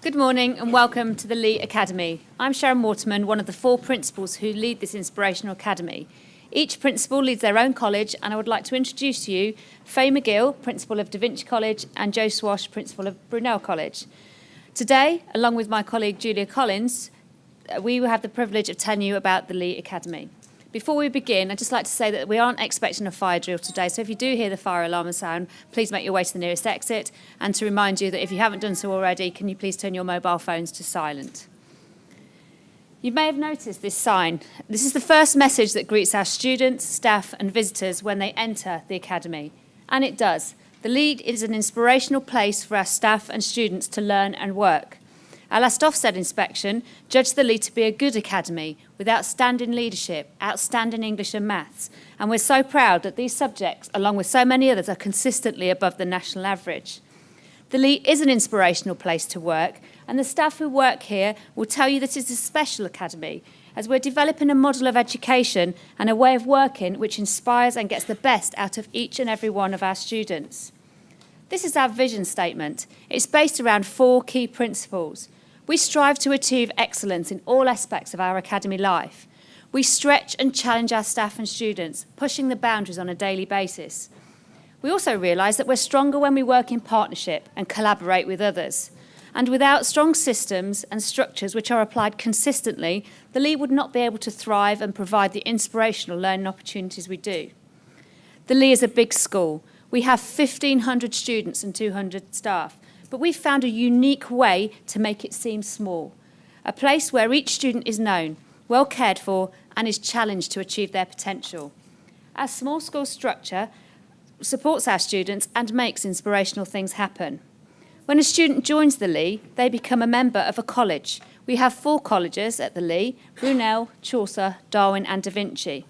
Good morning and welcome to the Leigh Academy. I'm Sharon Waterman, one of the 4 principals who lead this inspirational academy. Each principal leads their own college, and I would like to introduce to you Faye McGill, Principal of Da Vinci College, and Jo Swash, Principal of Brunel College. Today, along with my colleague Julia Collins, we will have the privilege of telling you about the Leigh Academy. Before we begin, I'd just like to say that we aren't expecting a fire drill today, so if you do hear the fire alarm sound, please make your way to the nearest exit, and to remind you that if you haven't done so already, can you please turn your mobile phones to silent. You may have noticed this sign. This is the first message that greets our students, staff and visitors when they enter the academy. And it does. The Leigh is an inspirational place for our staff and students to learn and work. Our last Ofsted inspection judged the Leigh to be a good academy with outstanding leadership, outstanding English and maths, and we're so proud that these subjects, along with so many others, are consistently above the national average. The Leigh is an inspirational place to work, and the staff who work here will tell you that it's a special academy, as we're developing a model of education and a way of working which inspires and gets the best out of each and every one of our students. This is our vision statement. It's based around 4 key principles. We strive to achieve excellence in all aspects of our academy life. We stretch and challenge our staff and students, pushing the boundaries on a daily basis. We also realise that we're stronger when we work in partnership and collaborate with others. And without strong systems and structures which are applied consistently, the Leigh would not be able to thrive and provide the inspirational learning opportunities we do. The Leigh is a big school. We have 1,500 students and 200 staff. But we've found a unique way to make it seem small. A place where each student is known, well cared for, and is challenged to achieve their potential. Our small school structure supports our students and makes inspirational things happen. When a student joins the Leigh, they become a member of a college. We have 4 colleges at the Leigh: Brunel, Chaucer, Darwin and Da Vinci.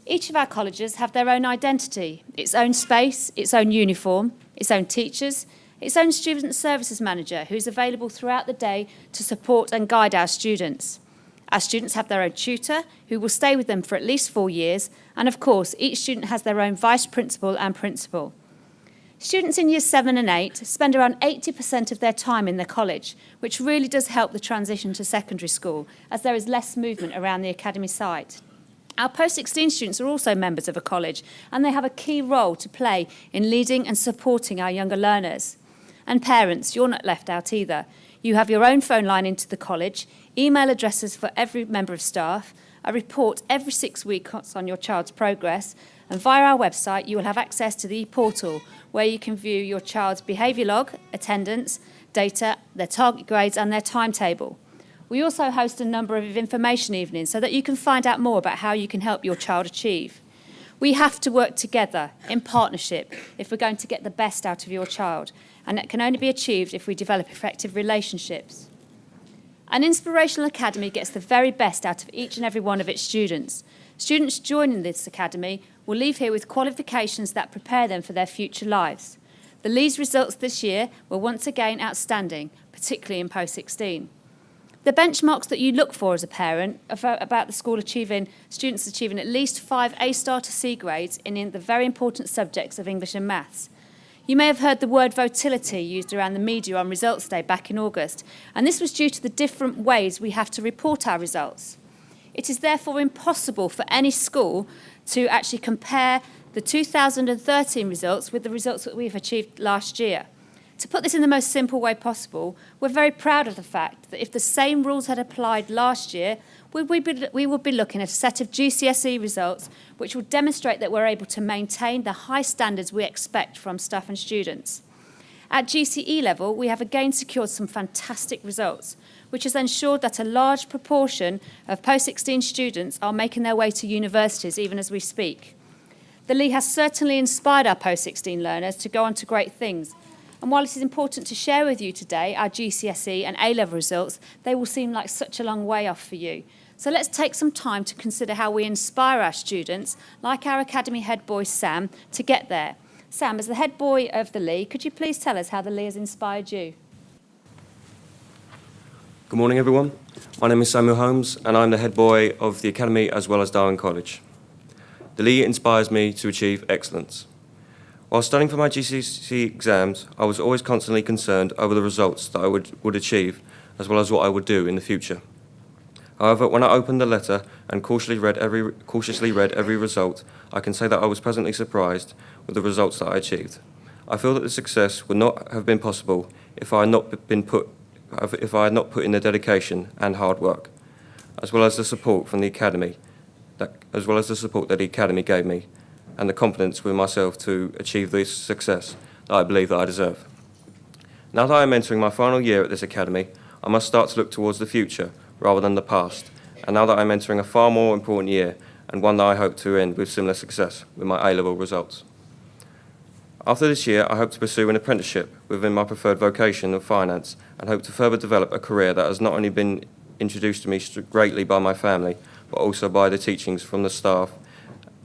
Each of our colleges have their own identity, its own space, its own uniform, its own teachers, its own student services manager who is available throughout the day to support and guide our students. Our students have their own tutor who will stay with them for at least 4 years, and of course each student has their own vice principal and principal. Students in years 7 and 8 spend around 80% of their time in their college, which really does help the transition to secondary school as there is less movement around the academy site. Our post-16 students are also members of a college, and they have a key role to play in leading and supporting our younger learners. And parents, you're not left out either. You have your own phone line into the college, email addresses for every member of staff, a report every 6 weeks on your child's progress, and via our website you will have access to the e-portal where you can view your child's behaviour log, attendance, data, their target grades and their timetable. We also host a number of information evenings so that you can find out more about how you can help your child achieve. We have to work together in partnership if we're going to get the best out of your child, and that can only be achieved if we develop effective relationships. An inspirational academy gets the very best out of each and every one of its students. Students joining this academy will leave here with qualifications that prepare them for their future lives. The Leigh's results this year were once again outstanding, particularly in post-16. The benchmarks that you look for as a parent about the school students achieving at least 5 A-star to C grades in the very important subjects of English and maths. You may have heard the word volatility used around the media on results day back in August, and this was due to the different ways we have to report our results. It is therefore impossible for any school to actually compare the 2013 results with the results that we've achieved last year. To put this in the most simple way possible, we're very proud of the fact that if the same rules had applied last year, we would be looking at a set of GCSE results which will demonstrate that we're able to maintain the high standards we expect from staff and students. At GCE level, we have again secured some fantastic results, which has ensured that a large proportion of post-16 students are making their way to universities even as we speak. The Leigh has certainly inspired our post-16 learners to go on to great things. And while it is important to share with you today our GCSE and A-level results, they will seem like such a long way off for you. So let's take some time to consider how we inspire our students, like our Academy head boy Sam, to get there. Sam, as the head boy of the Leigh, could you please tell us how the Leigh has inspired you? Good morning, everyone. My name is Samuel Holmes, and I'm the head boy of the Academy as well as Darwin College. The Leigh inspires me to achieve excellence. While studying for my GCSE exams, I was always constantly concerned over the results that I would achieve, as well as what I would do in the future. However, when I opened the letter and cautiously read every result, I can say that I was pleasantly surprised with the results that I achieved. I feel that the success would not have been possible if I had not put in the dedication and hard work, as well as the support from the academy, that the academy gave me, and the confidence with myself to achieve this success that I believe that I deserve. Now that I am entering my final year at this academy, I must start to look towards the future rather than the past, and now that I'm entering a far more important year, and one that I hope to end with similar success with my A-level results. After this year, I hope to pursue an apprenticeship within my preferred vocation of finance, and hope to further develop a career that has not only been introduced to me greatly by my family, but also by the teachings from the staff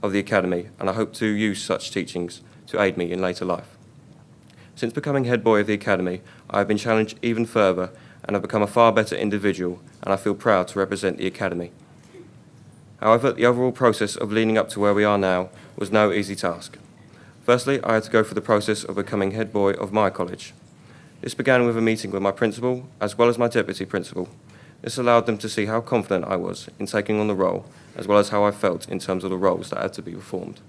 of the academy, and I hope to use such teachings to aid me in later life. Since becoming head boy of the academy, I have been challenged even further and have become a far better individual, and I feel proud to represent the academy. However, the overall process of leading up to where we are now was no easy task. Firstly, I had to go through the process of becoming head boy of my college. This began with a meeting with my principal, as well as my deputy principal. This allowed them to see how confident I was in taking on the role, as well as how I felt in terms of the roles that had to be performed.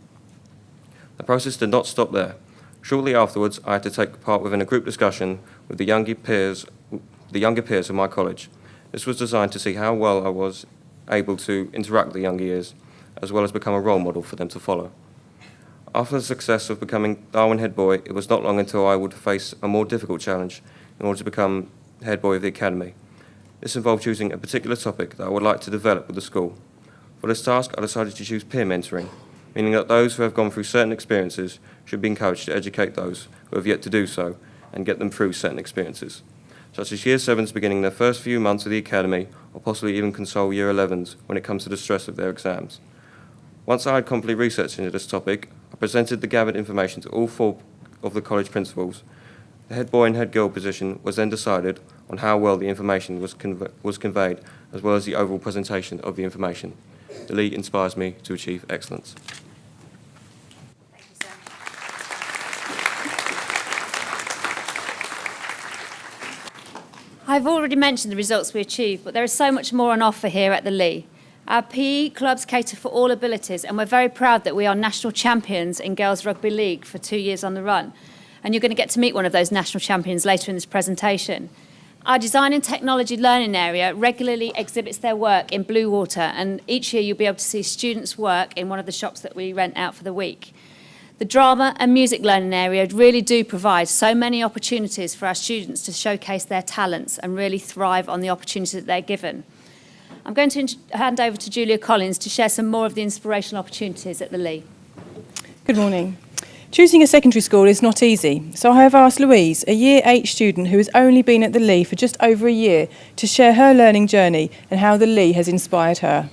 The process did not stop there. Shortly afterwards, I had to take part within a group discussion with the younger peers of my college. This was designed to see how well I was able to interact with the younger years, as well as become a role model for them to follow. After the success of becoming Darwin head boy, it was not long until I would face a more difficult challenge in order to become head boy of the academy. This involved choosing a particular topic that I would like to develop with the school. For this task, I decided to choose peer mentoring, meaning that those who have gone through certain experiences should be encouraged to educate those who have yet to do so and get them through certain experiences, such as Year 7s beginning their first few months of the academy, or possibly even console Year 11s when it comes to the stress of their exams. Once I had completely researched into this topic, I presented the gathered information to all 4 of the college principals. The head boy and head girl position was then decided on how well the information was conveyed, as well as the overall presentation of the information. The Leigh inspires me to achieve excellence. Thank you, sir. I've already mentioned the results we achieved, but there is so much more on offer here at the Leigh. Our PE clubs cater for all abilities, and we're very proud that we are national champions in Girls Rugby League for 2 years on the run. And you're going to get to meet one of those national champions later in this presentation. Our design and technology learning area regularly exhibits their work in Blue Water, and each year you'll be able to see students' work in one of the shops that we rent out for the week. The drama and music learning area really do provide so many opportunities for our students to showcase their talents and really thrive on the opportunities that they're given. I'm going to hand over to Julia Collins to share some more of the inspirational opportunities at the Leigh. Good morning. Choosing a secondary school is not easy, so I have asked Louise, a Year 8 student who has only been at the Leigh for just over a year, to share her learning journey and how the Leigh has inspired her.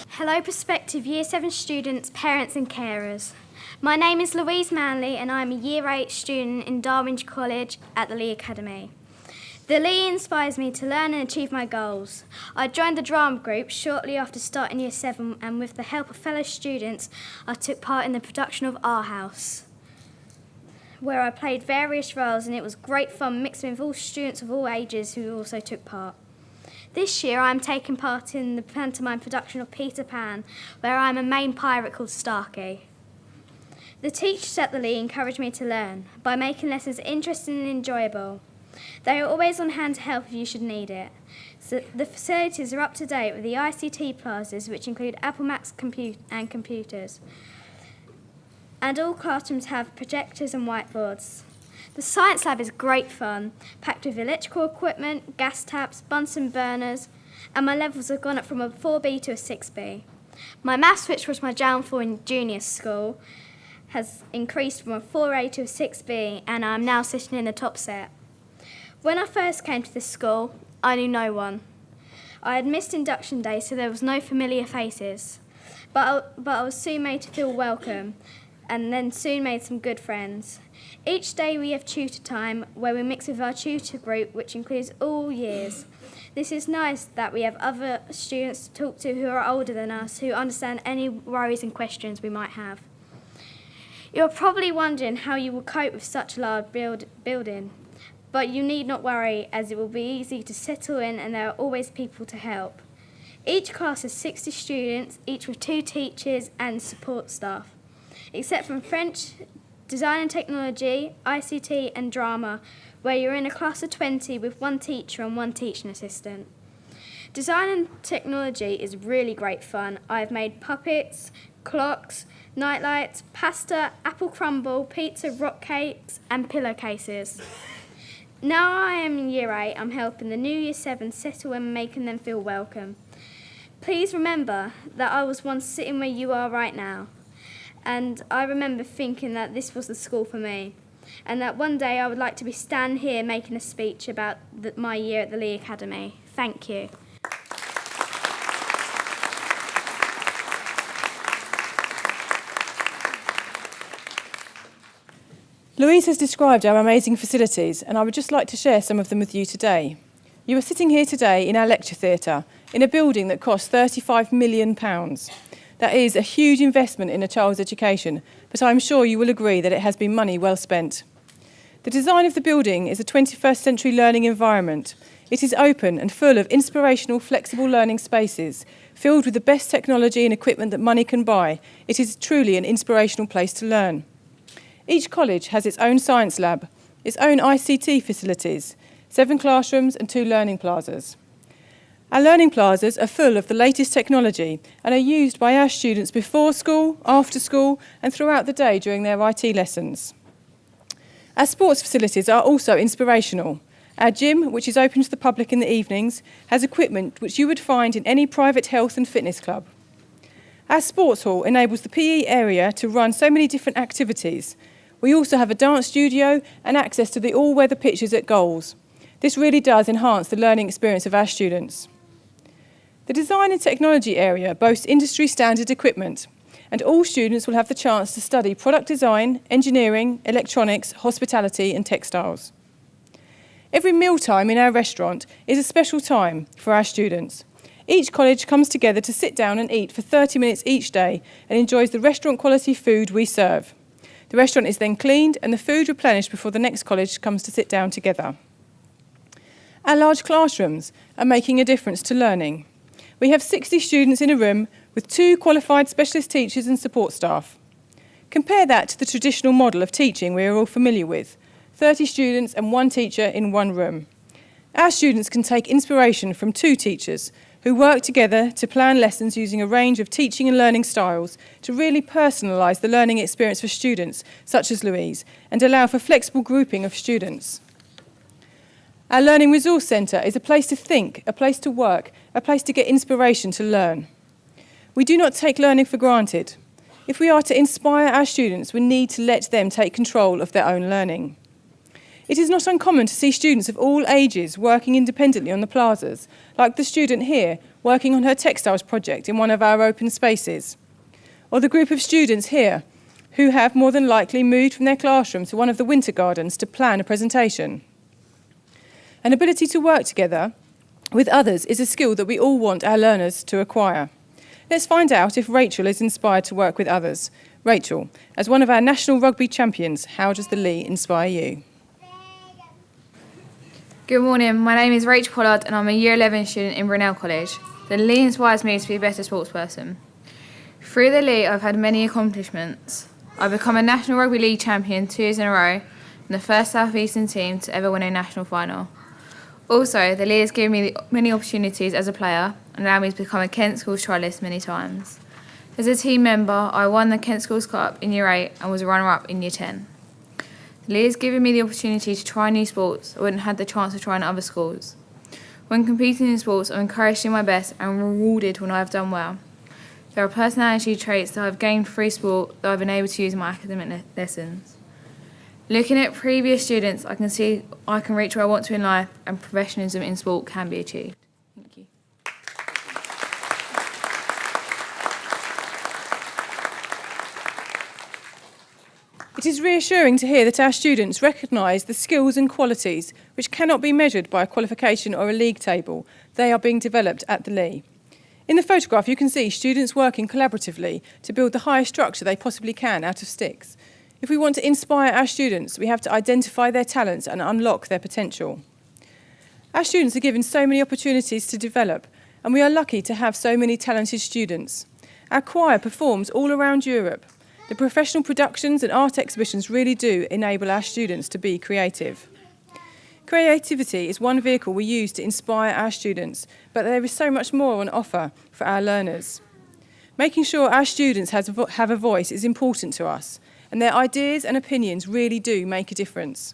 Hello prospective Year 7 students, parents and carers. My name is Louise Manley and I am a Year 8 student in Dartford College at the Leigh Academy. The Leigh inspires me to learn and achieve my goals. I joined the drama group shortly after starting Year 7, and with the help of fellow students, I took part in the production of Our House, where I played various roles, and it was great fun mixing with all students of all ages who also took part. This year I am taking part in the pantomime production of Peter Pan, where I am a main pirate called Starkey. The teachers at the Leigh encouraged me to learn by making lessons interesting and enjoyable. They are always on hand to help if you should need it. So the facilities are up to date with the ICT plazas, which include Apple Macs and computers. And all classrooms have projectors and whiteboards. The science lab is great fun, packed with electrical equipment, gas taps, Bunsen burners, and my levels have gone up from a 4B to a 6B. My maths, which was my downfall in junior school, has increased from a 4A to a 6B, and I'm now sitting in the top set. When I first came to this school, I knew no one. I had missed induction day, so there was no familiar faces. But I was soon made to feel welcome, and then soon made some good friends. Each day we have tutor time, where we mix with our tutor group, which includes all years. This is nice that we have other students to talk to who are older than us, who understand any worries and questions we might have. You're probably wondering how you will cope with such a large building, but you need not worry, as it will be easy to settle in and there are always people to help. Each class has 60 students, each with 2 teachers and support staff. Except from French, Design and Technology, ICT and Drama, where you're in a class of 20 with 1 teacher and 1 teaching assistant. Design and Technology is really great fun. I've made puppets, clocks, nightlights, pasta, apple crumble, pizza, rock cakes and pillowcases. Now I am in Year 8, I'm helping the new Year 7 settle and making them feel welcome. Please remember that I was once sitting where you are right now, and I remember thinking that this was the school for me, and that one day I would like to be standing here making a speech about my year at the Leigh Academy. Thank you. Louise has described our amazing facilities, and I would just like to share some of them with you today. You are sitting here today in our lecture theatre, in a building that costs £35 million. That is a huge investment in a child's education, but I'm sure you will agree that it has been money well spent. The design of the building is a 21st century learning environment. It is open and full of inspirational, flexible learning spaces, filled with the best technology and equipment that money can buy. It is truly an inspirational place to learn. Each college has its own science lab, its own ICT facilities, 7 classrooms and 2 learning plazas. Our learning plazas are full of the latest technology and are used by our students before school, after school and throughout the day during their IT lessons. Our sports facilities are also inspirational. Our gym, which is open to the public in the evenings, has equipment which you would find in any private health and fitness club. Our sports hall enables the PE area to run so many different activities. We also have a dance studio and access to the all-weather pitches at goals. This really does enhance the learning experience of our students. The design and technology area boasts industry-standard equipment, and all students will have the chance to study product design, engineering, electronics, hospitality and textiles. Every mealtime in our restaurant is a special time for our students. Each college comes together to sit down and eat for 30 minutes each day and enjoys the restaurant-quality food we serve. The restaurant is then cleaned and the food replenished before the next college comes to sit down together. Our large classrooms are making a difference to learning. We have 60 students in a room with 2 qualified specialist teachers and support staff. Compare that to the traditional model of teaching we are all familiar with, 30 students and 1 teacher in 1 room. Our students can take inspiration from 2 teachers who work together to plan lessons using a range of teaching and learning styles to really personalise the learning experience for students, such as Louise, and allow for flexible grouping of students. Our Learning Resource Centre is a place to think, a place to work, a place to get inspiration to learn. We do not take learning for granted. If we are to inspire our students, we need to let them take control of their own learning. It is not uncommon to see students of all ages working independently on the plazas, like the student here working on her textiles project in one of our open spaces, or the group of students here who have more than likely moved from their classroom to one of the winter gardens to plan a presentation. An ability to work together with others is a skill that we all want our learners to acquire. Let's find out if Rachel is inspired to work with others. Rachel, as one of our national rugby champions, how does the Leigh inspire you? Good morning, my name is Rachel Pollard and I'm a Year 11 student in Brunel College. The Leigh inspires me to be a better sportsperson. Through the Leigh I've had many accomplishments. I've become a National Rugby League champion 2 years in a row and the first South Eastern team to ever win a national final. Also, the Leigh has given me many opportunities as a player and allowed me to become a Kent Schools trialist many times. As a team member, I won the Kent Schools Cup in Year 8 and was a runner-up in Year 10. The Leigh has given me the opportunity to try new sports I wouldn't have had the chance to try in other schools. When competing in sports, I'm encouraged to do my best and rewarded when I have done well. There are personality traits that I've gained through sport that I've been able to use in my academic lessons. Looking at previous students, I can see I can reach where I want to in life and professionalism in sport can be achieved. Thank you. It is reassuring to hear that our students recognise the skills and qualities which cannot be measured by a qualification or a league table. They are being developed at the Leigh. In the photograph you can see students working collaboratively to build the highest structure they possibly can out of sticks. If we want to inspire our students, we have to identify their talents and unlock their potential. Our students are given so many opportunities to develop, and we are lucky to have so many talented students. Our choir performs all around Europe. The professional productions and art exhibitions really do enable our students to be creative. Creativity is one vehicle we use to inspire our students, but there is so much more on offer for our learners. Making sure our students have a voice is important to us, and their ideas and opinions really do make a difference.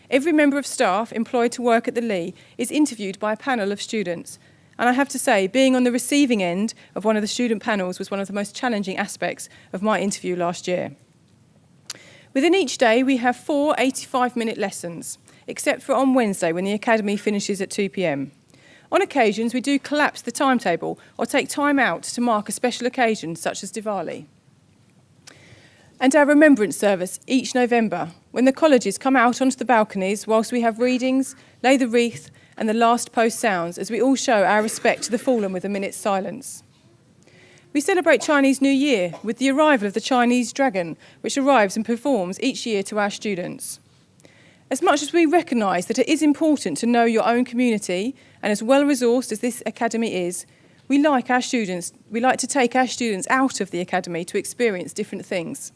Every member of staff employed to work at the Leigh is interviewed by a panel of students, and I have to say, being on the receiving end of one of the student panels was one of the most challenging aspects of my interview last year. Within each day, we have 4 85-minute lessons, except for on Wednesday when the academy finishes at 2 p.m. On occasions, we do collapse the timetable or take time out to mark a special occasion such as Diwali. And our remembrance service each November, when the colleges come out onto the balconies whilst we have readings, lay the wreath and the last post sounds as we all show our respect to the fallen with a minute's silence. We celebrate Chinese New Year with the arrival of the Chinese dragon, which arrives and performs each year to our students. As much as we recognise that it is important to know your own community, and as well-resourced as this academy is, we like to take our students out of the academy to experience different things.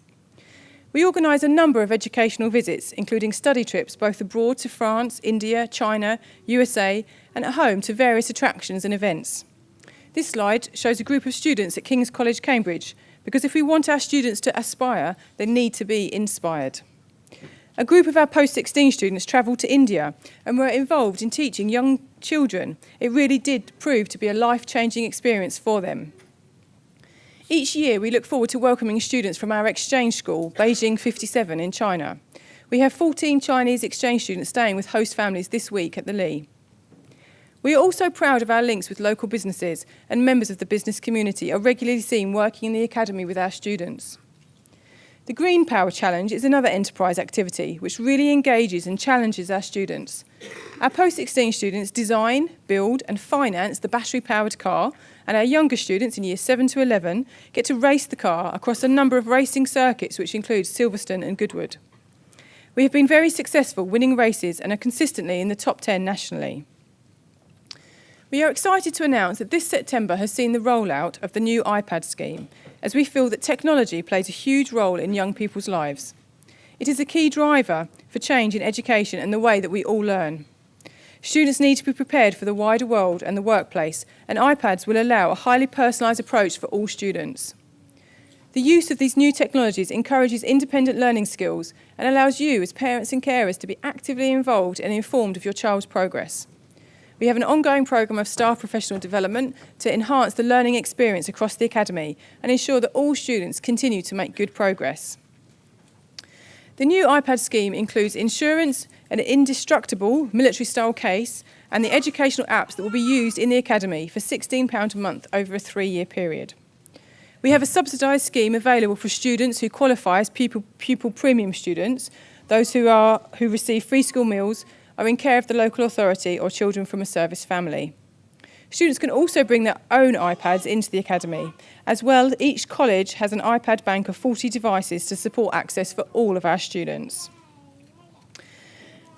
We organise a number of educational visits, including study trips both abroad to France, India, China, USA, and at home to various attractions and events. This slide shows a group of students at King's College, Cambridge, because if we want our students to aspire, they need to be inspired. A group of our post-16 students travelled to India and were involved in teaching young children. It really did prove to be a life-changing experience for them. Each year, we look forward to welcoming students from our exchange school, Beijing 57 in China. We have 14 Chinese exchange students staying with host families this week at the Leigh. We are also proud of our links with local businesses, and members of the business community are regularly seen working in the academy with our students. The Green Power Challenge is another enterprise activity which really engages and challenges our students. Our post-16 students design, build and finance the battery-powered car, and our younger students in years 7 to 11 get to race the car across a number of racing circuits which include Silverstone and Goodwood. We have been very successful winning races and are consistently in the top 10 nationally. We are excited to announce that this September has seen the rollout of the new iPad scheme, as we feel that technology plays a huge role in young people's lives. It is a key driver for change in education and the way that we all learn. Students need to be prepared for the wider world and the workplace, and iPads will allow a highly personalised approach for all students. The use of these new technologies encourages independent learning skills and allows you as parents and carers to be actively involved and informed of your child's progress. We have an ongoing programme of staff professional development to enhance the learning experience across the academy and ensure that all students continue to make good progress. The new iPad scheme includes insurance, an indestructible military-style case, and the educational apps that will be used in the academy for £16 a month over a 3-year period. We have a subsidised scheme available for students who qualify as pupil premium students, those who receive free school meals, are in care of the local authority, or children from a service family. Students can also bring their own iPads into the academy. As well, each college has an iPad bank of 40 devices to support access for all of our students.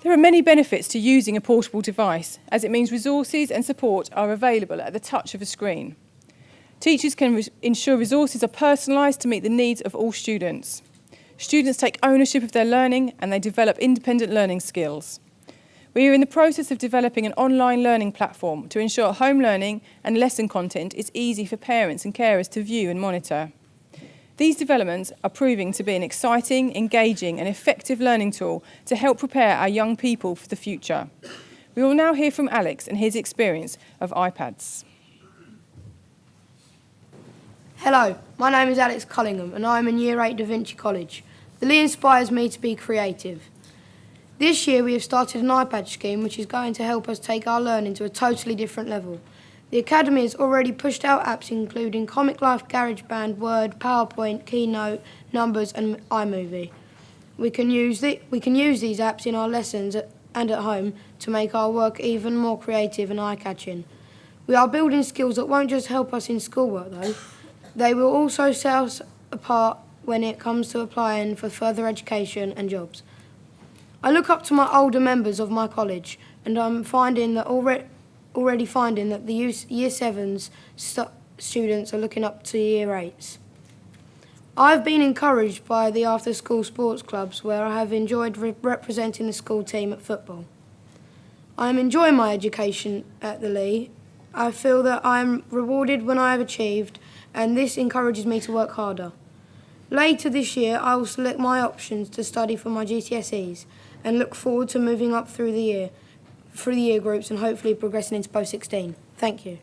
There are many benefits to using a portable device, as it means resources and support are available at the touch of a screen. Teachers can ensure resources are personalised to meet the needs of all students. Students take ownership of their learning and they develop independent learning skills. We are in the process of developing an online learning platform to ensure home learning and lesson content is easy for parents and carers to view and monitor. These developments are proving to be an exciting, engaging and effective learning tool to help prepare our young people for the future. We will now hear from Alex and his experience of iPads. Hello, my name is Alex Cullingham and I am in Year 8 Da Vinci College. The Leigh inspires me to be creative. This year we have started an iPad scheme which is going to help us take our learning to a totally different level. The Academy has already pushed out apps including Comic Life, GarageBand, Word, PowerPoint, Keynote, Numbers and iMovie. We can use these apps in our lessons and at home to make our work even more creative and eye-catching. We are building skills that won't just help us in schoolwork though. They will also set us apart when it comes to applying for further education and jobs. I look up to my older members of my college, and I'm finding that already finding that the Year 7s students are looking up to Year 8s. I've been encouraged by the after-school sports clubs where I have enjoyed representing the school team at football. I am enjoying my education at the Leigh. I feel that I am rewarded when I have achieved, and this encourages me to work harder. Later this year, I will select my options to study for my GCSEs and look forward to moving up through the year groups and hopefully progressing into post 16. Thank you.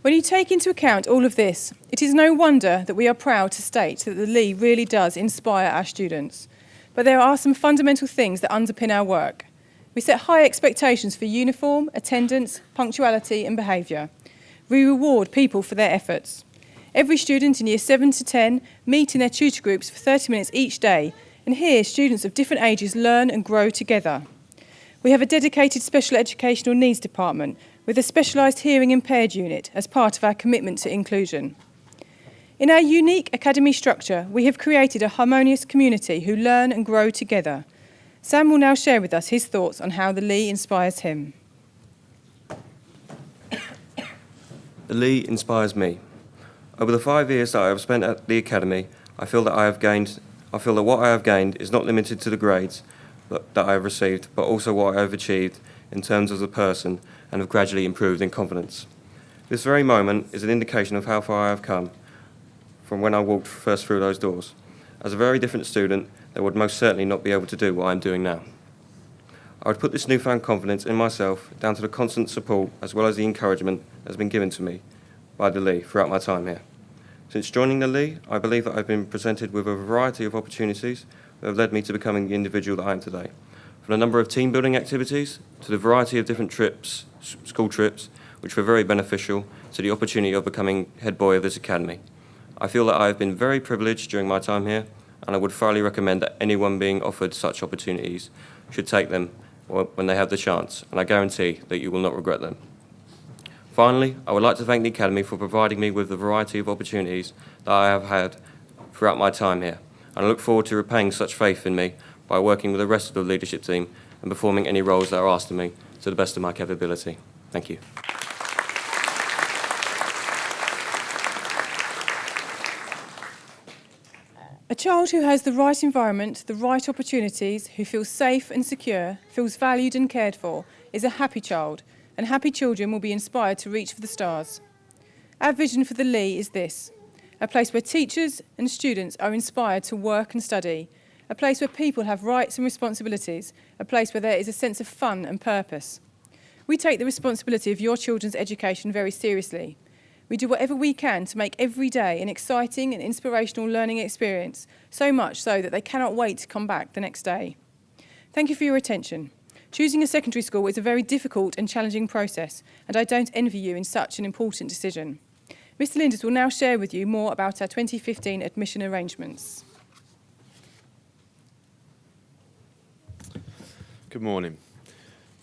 When you take into account all of this, it is no wonder that we are proud to state that the Leigh really does inspire our students. But there are some fundamental things that underpin our work. We set high expectations for uniform, attendance, punctuality and behaviour. We reward people for their efforts. Every student in Year 7 to 10 meet in their tutor groups for 30 minutes each day, and here students of different ages learn and grow together. We have a dedicated special educational needs department with a specialised hearing impaired unit as part of our commitment to inclusion. In our unique academy structure, we have created a harmonious community who learn and grow together. Sam will now share with us his thoughts on how the Leigh inspires him. The Leigh inspires me. Over the 5 years that I have spent at the academy, I feel that what I have gained is not limited to the grades that I have received, but also what I have achieved in terms of the person and have gradually improved in confidence. This very moment is an indication of how far I have come from when I walked first through those doors. As a very different student, they would most certainly not be able to do what I am doing now. I would put this newfound confidence in myself down to the constant support as well as the encouragement that has been given to me by the Leigh throughout my time here. Since joining the Leigh, I believe that I've been presented with a variety of opportunities that have led me to becoming the individual that I am today. From the number of team building activities to the variety of different trips, school trips, which were very beneficial, to the opportunity of becoming head boy of this academy. I feel that I have been very privileged during my time here, and I would thoroughly recommend that anyone being offered such opportunities should take them when they have the chance, and I guarantee that you will not regret them. Finally, I would like to thank the academy for providing me with the variety of opportunities that I have had throughout my time here, and I look forward to repaying such faith in me by working with the rest of the leadership team and performing any roles that are asked of me to the best of my capability. Thank you. A child who has the right environment, the right opportunities, who feels safe and secure, feels valued and cared for, is a happy child, and happy children will be inspired to reach for the stars. Our vision for the Leigh is this: a place where teachers and students are inspired to work and study, a place where people have rights and responsibilities, a place where there is a sense of fun and purpose. We take the responsibility of your children's education very seriously. We do whatever we can to make every day an exciting and inspirational learning experience, so much so that they cannot wait to come back the next day. Thank you for your attention. Choosing a secondary school is a very difficult and challenging process, and I don't envy you in such an important decision. Mr. Linders will now share with you more about our 2015 admission arrangements. Good morning.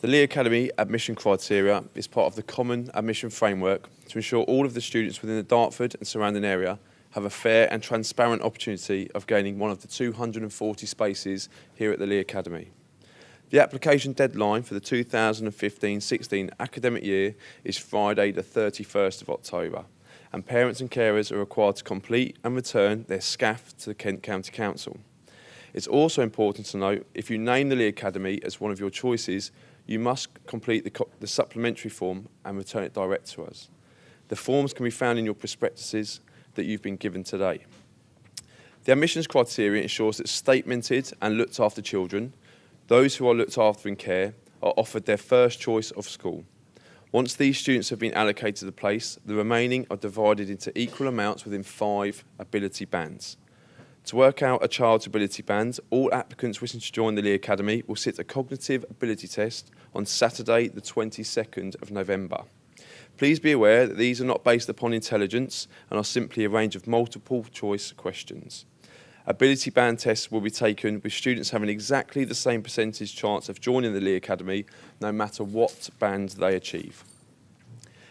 The Leigh Academy admission criteria is part of the common admission framework to ensure all of the students within the Dartford and surrounding area have a fair and transparent opportunity of gaining one of the 240 spaces here at the Leigh Academy. The application deadline for the 2015-16 academic year is Friday the 31st of October, and parents and carers are required to complete and return their SCAF to the Kent County Council. It's also important to note, if you name the Leigh Academy as one of your choices, you must complete the supplementary form and return it direct to us. The forms can be found in your prospectuses that you've been given today. The admissions criteria ensures that statemented and looked after children, those who are looked after in care, are offered their first choice of school. Once these students have been allocated a place, the remaining are divided into equal amounts within 5 ability bands. To work out a child's ability band, all applicants wishing to join the Leigh Academy will sit a cognitive ability test on Saturday the 22nd of November. Please be aware that these are not based upon intelligence and are simply a range of multiple choice questions. Ability band tests will be taken with students having exactly the same percentage chance of joining the Leigh Academy, no matter what band they achieve.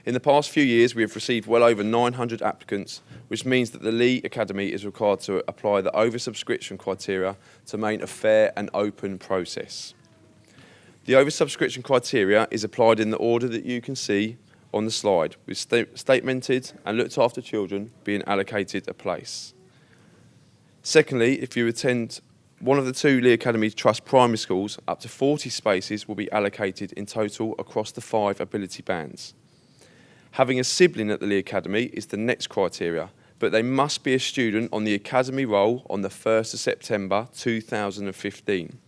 In the past few years, we have received well over 900 applicants, which means that the Leigh Academy is required to apply the oversubscription criteria to maintain a fair and open process. The oversubscription criteria is applied in the order that you can see on the slide, with statemented and looked after children being allocated a place. Secondly, if you attend one of the two Leigh Academy Trust primary schools, up to 40 spaces will be allocated in total across the 5 ability bands. Having a sibling at the Leigh Academy is the next criteria, but they must be a student on the academy roll on the 1st of September 2015.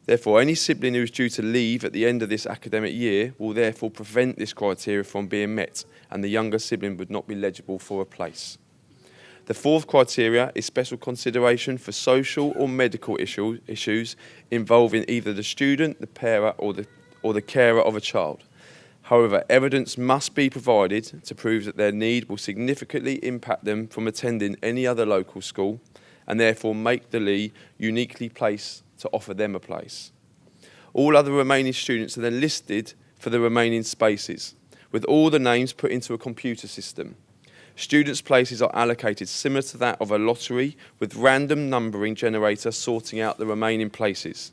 Therefore, any sibling who is due to leave at the end of this academic year will therefore prevent this criteria from being met, and the younger sibling would not be eligible for a place. The 4th criteria is special consideration for social or medical issues involving either the student, the parent, or the carer of a child. However, evidence must be provided to prove that their need will significantly impact them from attending any other local school, and therefore make the Leigh uniquely placed to offer them a place. All other remaining students are then listed for the remaining spaces, with all the names put into a computer system. Students' places are allocated similar to that of a lottery, with random numbering generator sorting out the remaining places.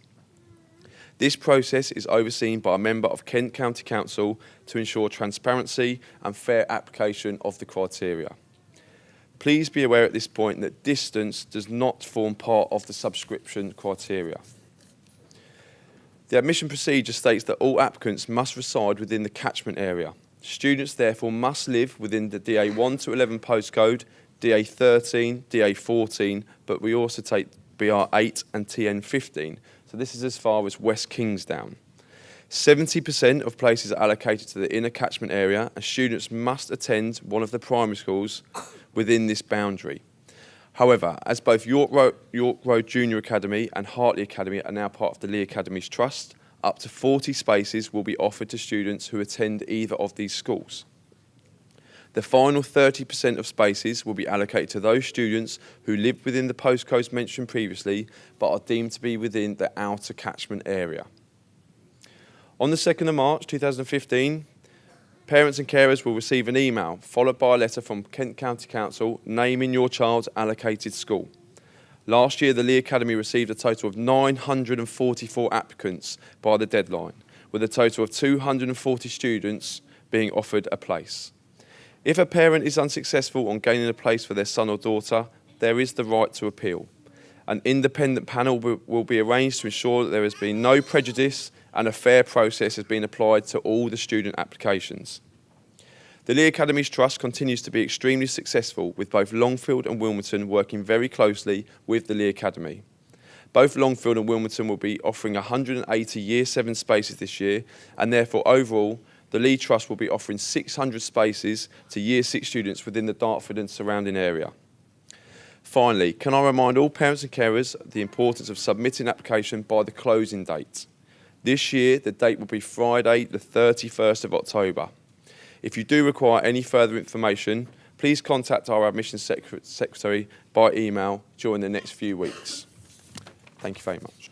This process is overseen by a member of Kent County Council to ensure transparency and fair application of the criteria. Please be aware at this point that distance does not form part of the subscription criteria. The admission procedure states that all applicants must reside within the catchment area. Students therefore must live within the DA1 to 11 postcode, DA13, DA14, but we also take BR8 and TN15. So this is as far as West Kingsdown. 70% of places are allocated to the inner catchment area, and students must attend one of the primary schools within this boundary. However, as both York Road Junior Academy and Hartley Academy are now part of the Leigh Academy's Trust, up to 40 spaces will be offered to students who attend either of these schools. The final 30% of spaces will be allocated to those students who live within the postcodes mentioned previously but are deemed to be within the outer catchment area. On the 2nd of March 2015, parents and carers will receive an email followed by a letter from Kent County Council naming your child's allocated school. Last year, the Leigh Academy received a total of 944 applicants by the deadline, with a total of 240 students being offered a place. If a parent is unsuccessful on gaining a place for their son or daughter, there is the right to appeal. An independent panel will be arranged to ensure that there has been no prejudice and a fair process has been applied to all the student applications. The Leigh Academy's Trust continues to be extremely successful, with both Longfield and Wilmington working very closely with the Leigh Academy. Both Longfield and Wilmington will be offering 180 Year 7 spaces this year, and therefore overall, the Leigh Trust will be offering 600 spaces to Year 6 students within the Dartford and surrounding area. Finally, can I remind all parents and carers the importance of submitting an application by the closing date. This year, the date will be Friday, the 31st of October. If you do require any further information, please contact our admissions secretary by email during the next few weeks. Thank you very much.